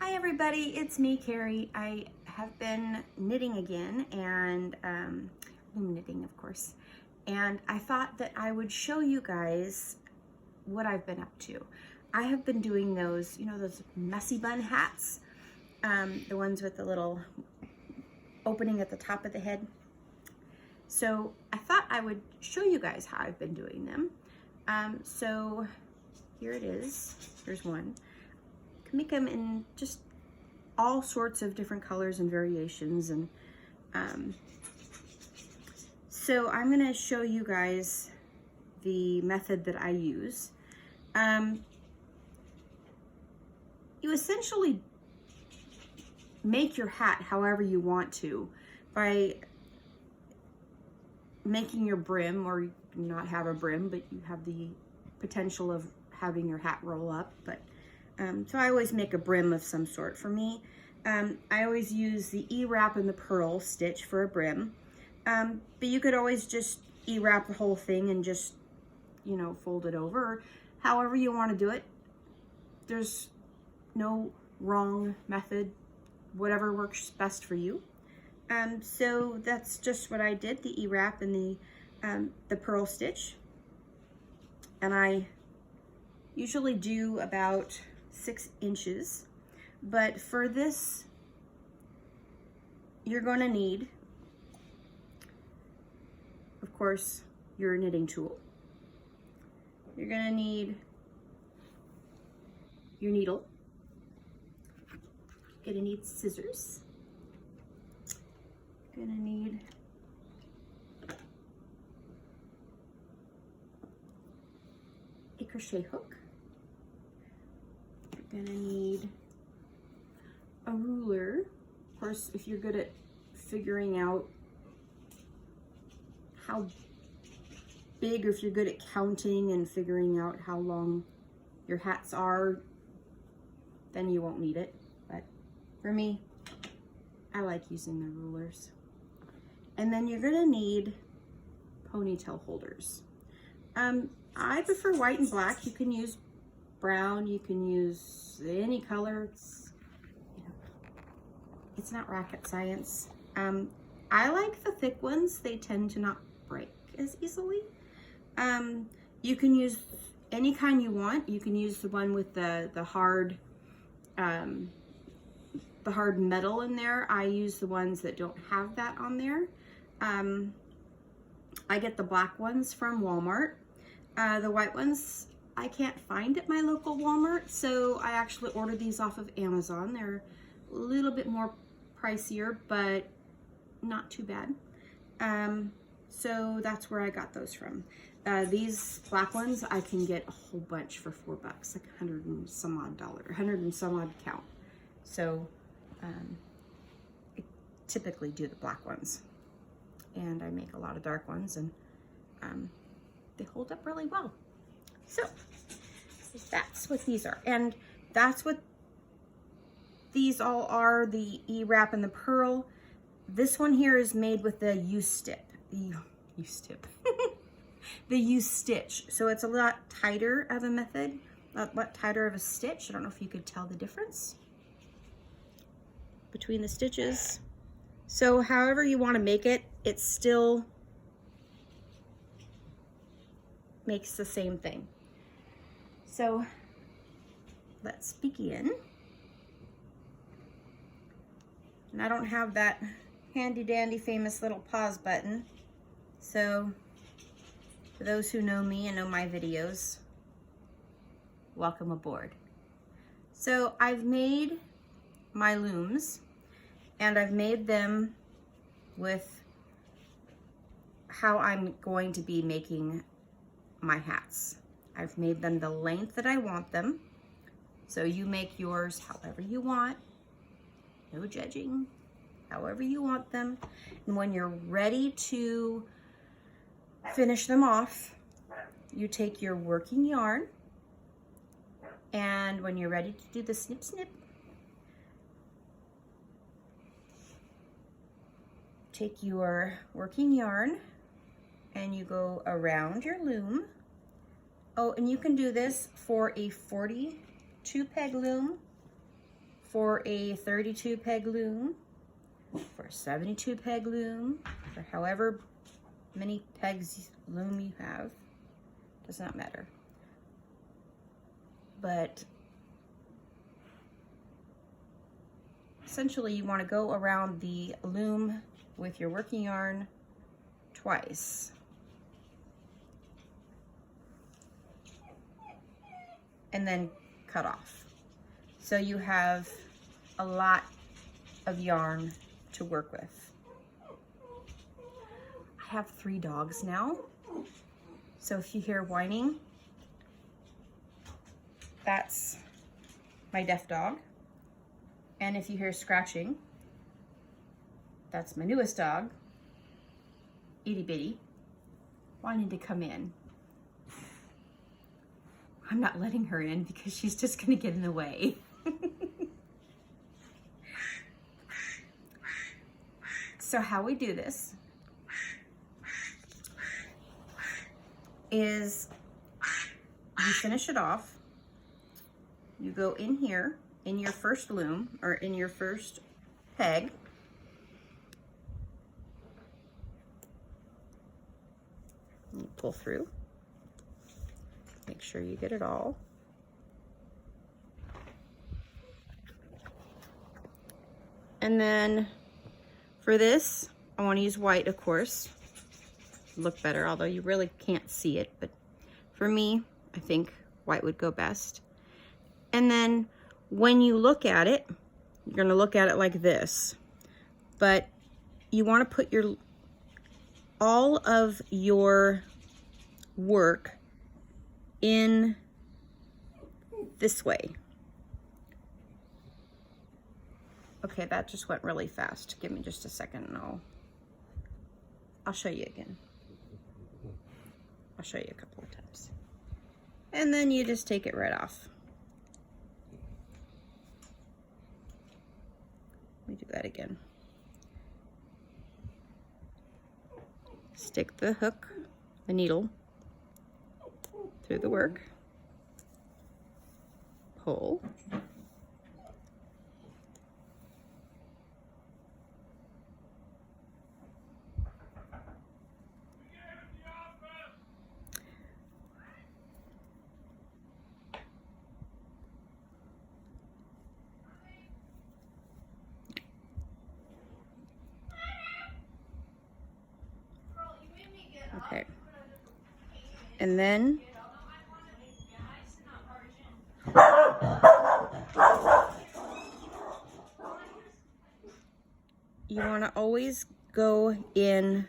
Hi everybody, it's me, Carrie. I have been knitting again and loom knitting, of course. And I thought that I would show you guys what I've been up to. I have been doing those, you know, those messy bun hats, the ones with the little opening at the top of the head. So I thought I would show you guys how I've been doing them. So here it is. Here's one. Make them in just all sorts of different colors and variations, and so I'm going to show you guys the method that I use. You essentially make your hat however you want to by making your brim, or you do not have a brim, but you have the potential of having your hat roll up. But so I always make a brim of some sort. For me, I always use the E-wrap and the purl stitch for a brim, but you could always just E-wrap the whole thing and just, you know, fold it over, or however you want to do it. There's no wrong method, whatever works best for you. So that's just what I did, the E-wrap and the purl stitch. And I usually do about 6 inches, but for this you're going to need, of course, your knitting tool. You're going to need your needle. You're going to need scissors. You're going to need a crochet hook. You're gonna need a ruler. Of course, if you're good at figuring out how big, or if you're good at counting and figuring out how long your hats are, then you won't need it. But for me, I like using the rulers. And then you're gonna need ponytail holders. I prefer white and black. You can use brown, you can use any color. It's not rocket science. I like the thick ones. They tend to not break as easily. You can use any kind you want. You can use the one with the hard metal in there. I use the ones that don't have that on there. I get the black ones from Walmart. The white ones I can't find at my local Walmart, so I actually ordered these off of Amazon. They're a little bit more pricier, but not too bad. So that's where I got those from. These black ones I can get a whole bunch for $4, like $100 and some odd, $100 and some odd count. So I typically do the black ones, and I make a lot of dark ones, and they hold up really well. So that's what these are, and that's what these all are, the E-wrap and the purl. This one here is made with the U-stitch, the U-stitch. So it's a lot tighter of a method, a lot tighter of a stitch. I don't know if you could tell the difference between the stitches. So however you want to make it, it still makes the same thing. So let's begin. And I don't have that handy dandy famous little pause button. So for those who know me and know my videos, welcome aboard. So I've made my looms, and I've made them with how I'm going to be making my hats. I've made them the length that I want them. So you make yours however you want, no judging, however you want them. And when you're ready to finish them off, you take your working yarn, and when you're ready to do the snip snip, take your working yarn and you go around your loom. Oh, and you can do this for a 42 peg loom, for a 32 peg loom, for a 72 peg loom, for however many pegs loom you have, does not matter. But essentially you want to go around the loom with your working yarn twice. And then cut off. So you have a lot of yarn to work with. I have 3 dogs now. So if you hear whining, that's my deaf dog. And if you hear scratching, that's my newest dog, itty bitty, wanting to come in. I'm not letting her in because she's just gonna get in the way. So how we do this is you finish it off, you go in here in your first loom or in your first peg, and you pull through. Make sure you get it all. And then for this, I want to use white, of course. Look better, although you really can't see it, but for me, I think white would go best. And then when you look at it, you're going to look at it like this, but you want to put all of your work in this way. Okay, that just went really fast. Give me just a second and I'll show you again. I'll show you a couple of times. And then you just take it right off. Let me do that again. Stick the hook, the needle, through the work, pull, okay, and then you want to always go in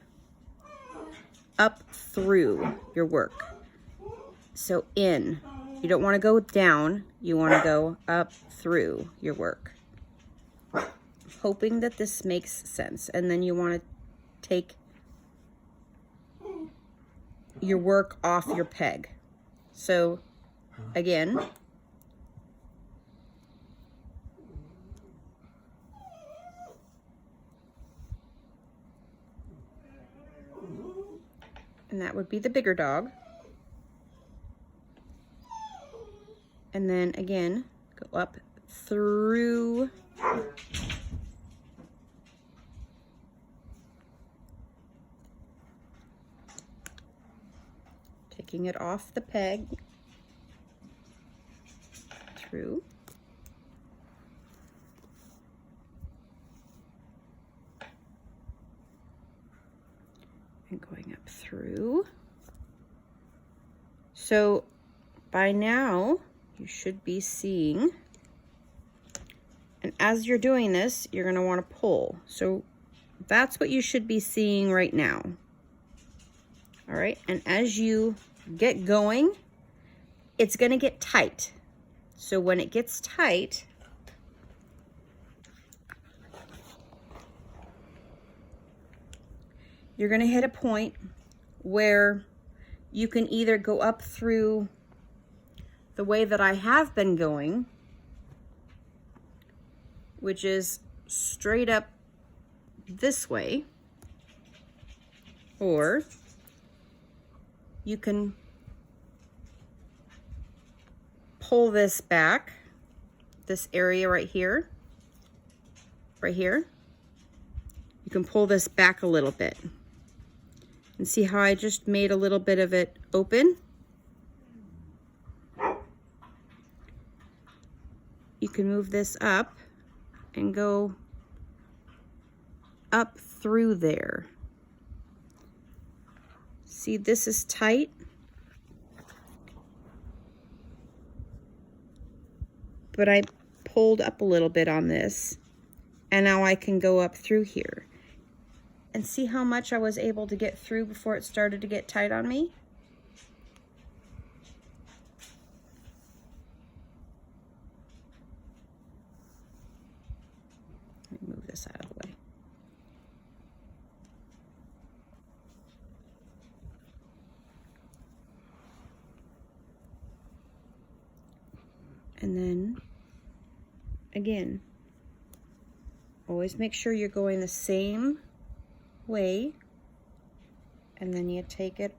up through your work. So in, you don't want to go down, you want to go up through your work. Hoping that this makes sense. And then you want to take your work off your peg. So again, and that would be the bigger dog. And then again, go up through taking it off the peg, through, and going up through. So by now you should be seeing, and as you're doing this, you're going to want to pull. So that's what you should be seeing right now. All right, and as you get going, it's going to get tight. So when it gets tight, you're going to hit a point where you can either go up through the way that I have been going, which is straight up this way, or you can pull this back, this area right here, right here, you can pull this back a little bit. And see how I just made a little bit of it open? You can move this up and go up through there. See, this is tight. But I pulled up a little bit on this, and now I can go up through here. And see how much I was able to get through before it started to get tight on me? Let me move this out of the way. And then, again, always make sure you're going the same way, and then you take it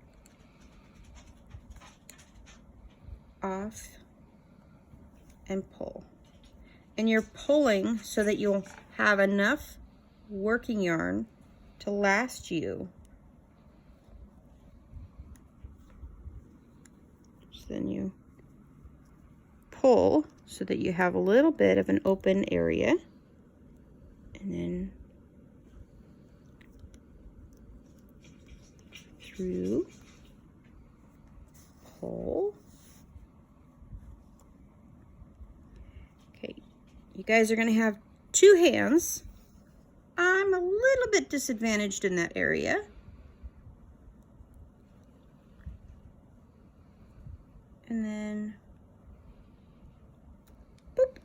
off and pull. And you're pulling so that you'll have enough working yarn to last you. So then you pull so that you have a little bit of an open area, and then through, pull. Okay, you guys are going to have two hands. I'm a little bit disadvantaged in that area. And then boop.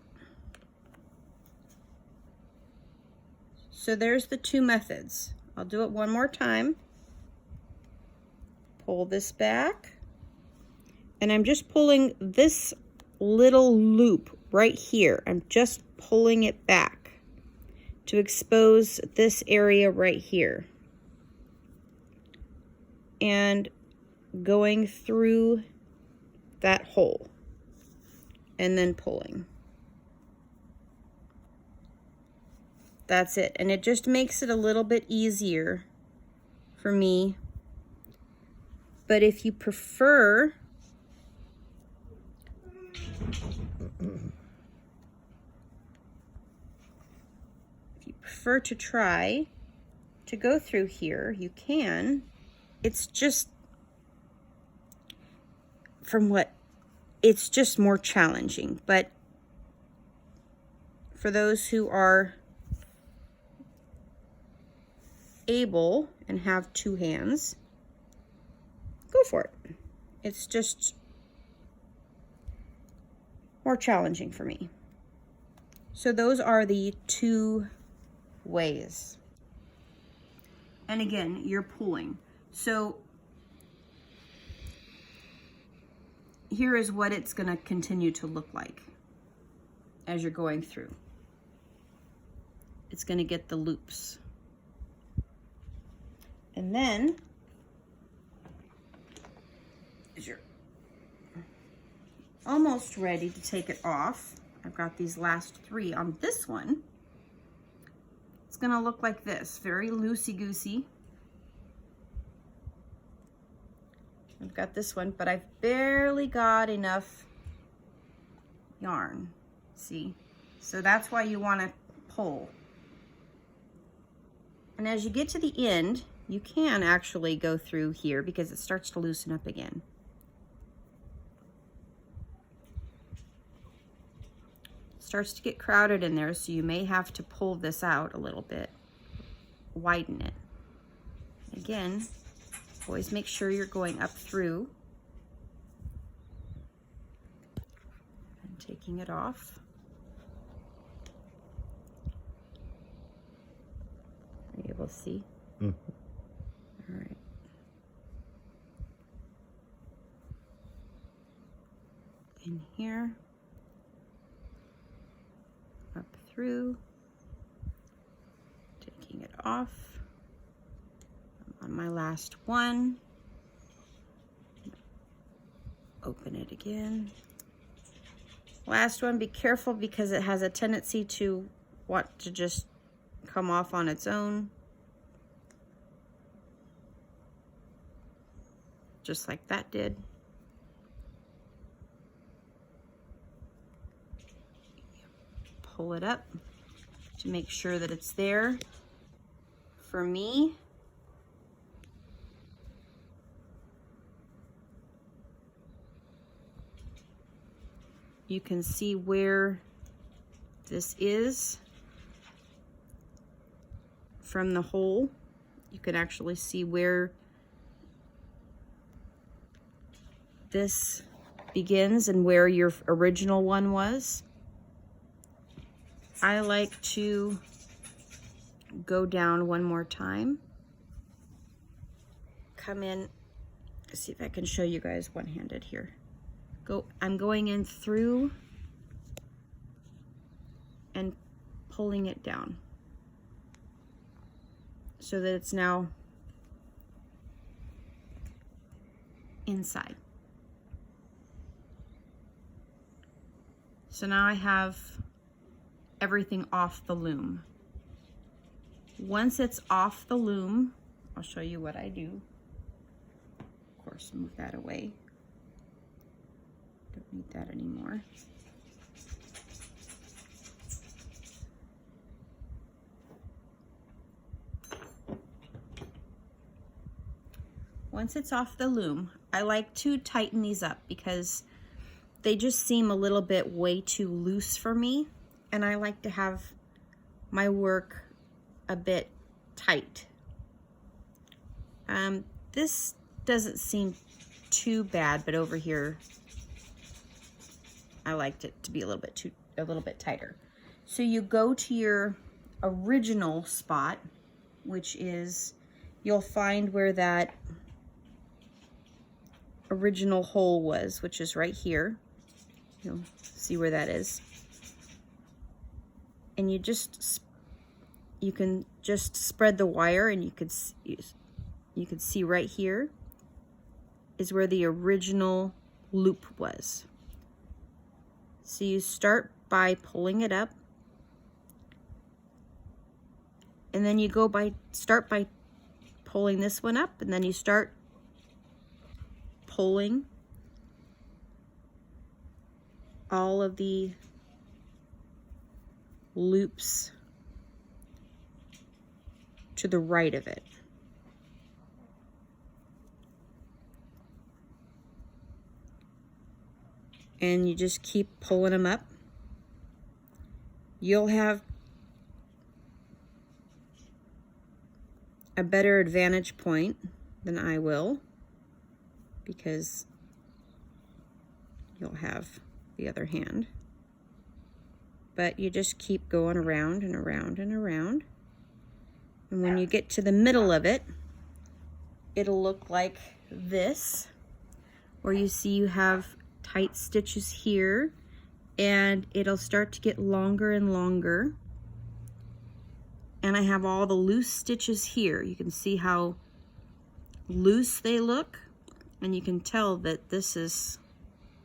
So there's the two methods. I'll do it one more time. Pull this back, and I'm just pulling this little loop right here. I'm just pulling it back to expose this area right here, and going through that hole and then pulling. That's it. And it just makes it a little bit easier for me. But if you prefer to try to go through here, you can. It's just it's just more challenging. But for those who are able and have two hands, go for it. It's just more challenging for me. So those are the two ways. And again, you're pulling. So here is what it's going to continue to look like as you're going through. It's going to get the loops. And then as you're almost ready to take it off, I've got these last three on this one. It's going to look like this, very loosey-goosey. I've got this one, but I've barely got enough yarn, see? So that's why you want to pull. And as you get to the end, you can actually go through here because it starts to loosen up again. It starts to get crowded in there, so you may have to pull this out a little bit, widen it. Again, always make sure you're going up through and taking it off. Are you able to see? Mm-hmm. All right. In here, up through, taking it off. I'm on my last one. Open it again. Last one, be careful because it has a tendency to want to just come off on its own. Just like that did. Pull it up to make sure that it's there. For me, you can see where this is from the hole. You can actually see where this begins and where your original one was. I like to go down one more time. Come in, see if I can show you guys one-handed here. I'm going in through and pulling it down so that it's now inside. So now I have everything off the loom. Once it's off the loom, I'll show you what I do. Of course, move that away. Don't need that anymore. Once it's off the loom, I like to tighten these up because they just seem a little bit way too loose for me, and I like to have my work a bit tight. This doesn't seem too bad, but over here I liked it to be a little bit tighter. So you go to your original spot, which is, you'll find where that original hole was, which is right here. You'll see where that is. And you can just spread the wire, and you could see right here is where the original loop was. So you start by pulling it up, and then you start by pulling this one up, and then you start pulling all of the loops to the right of it. And you just keep pulling them up. You'll have a better advantage point than I will, because you'll have the other hand. But you just keep going around and around and around. And when you get to the middle of it, it'll look like this, where you see you have tight stitches here, and it'll start to get longer and longer. And I have all the loose stitches here. You can see how loose they look, and you can tell that this is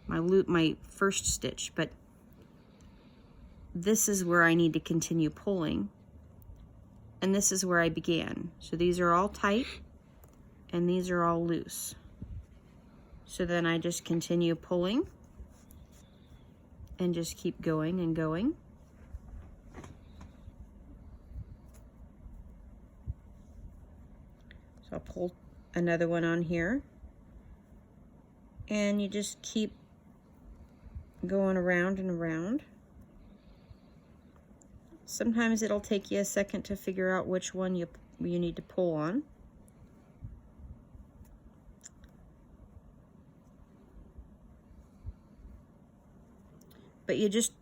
my first stitch, but this is where I need to continue pulling, and this is where I began. So these are all tight and these are all loose. So then I just continue pulling and just keep going and going. So I'll pull another one on here, and you just keep going around and around. Sometimes it'll take you a second to figure out which one you need to pull on. But you just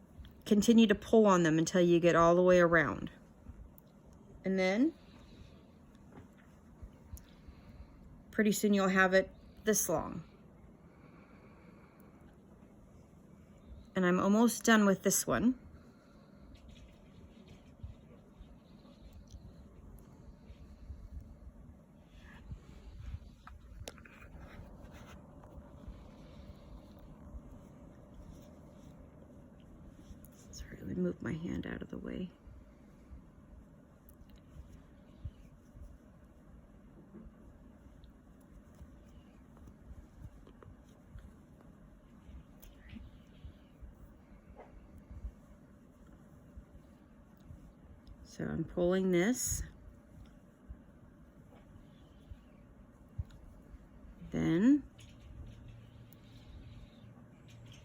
continue to pull on them until you get all the way around. And then pretty soon you'll have it this long. And I'm almost done with this one. Sorry, let me move my hand out of the way. So I'm pulling this. Then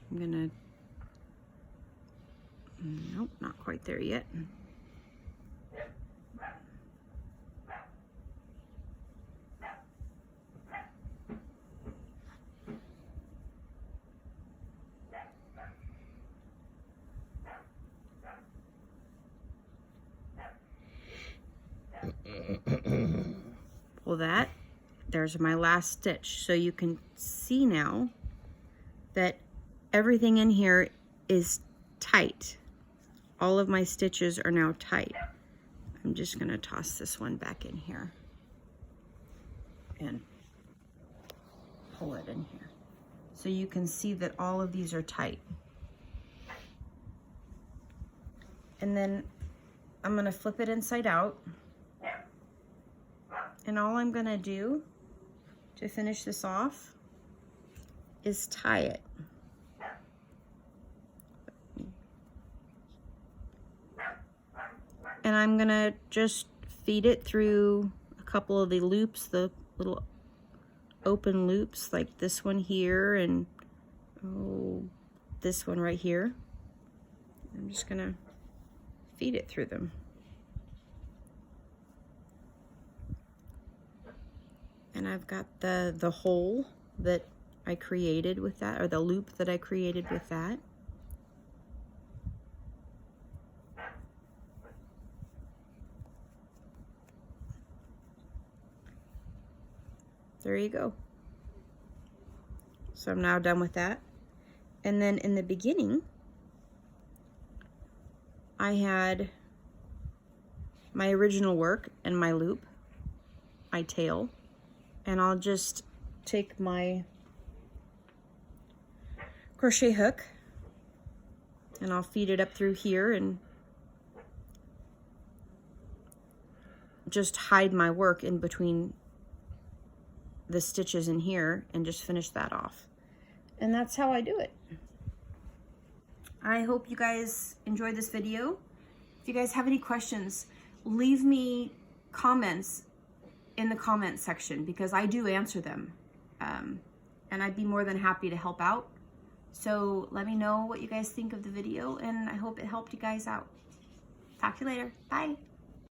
I'm gonna, nope, not quite there yet. Pull that. There's my last stitch. So you can see now that everything in here is tight. All of my stitches are now tight. I'm just gonna toss this one back in here and pull it in here. So you can see that all of these are tight. And then I'm gonna flip it inside out. And all I'm gonna do to finish this off is tie it. And I'm gonna just feed it through a couple of the loops, the little open loops, like this one here and this one right here. I'm just gonna feed it through them. And I've got the hole that I created with that, or the loop that I created with that. There you go. So I'm now done with that. And then in the beginning, I had my original work and my loop, my tail, and I'll just take my crochet hook and I'll feed it up through here and just hide my work in between the stitches in here and just finish that off. And that's how I do it. I hope you guys enjoyed this video. If you guys have any questions, leave me comments in the comment section because I do answer them. And I'd be more than happy to help out. So let me know what you guys think of the video and I hope it helped you guys out. Talk to you later. Bye.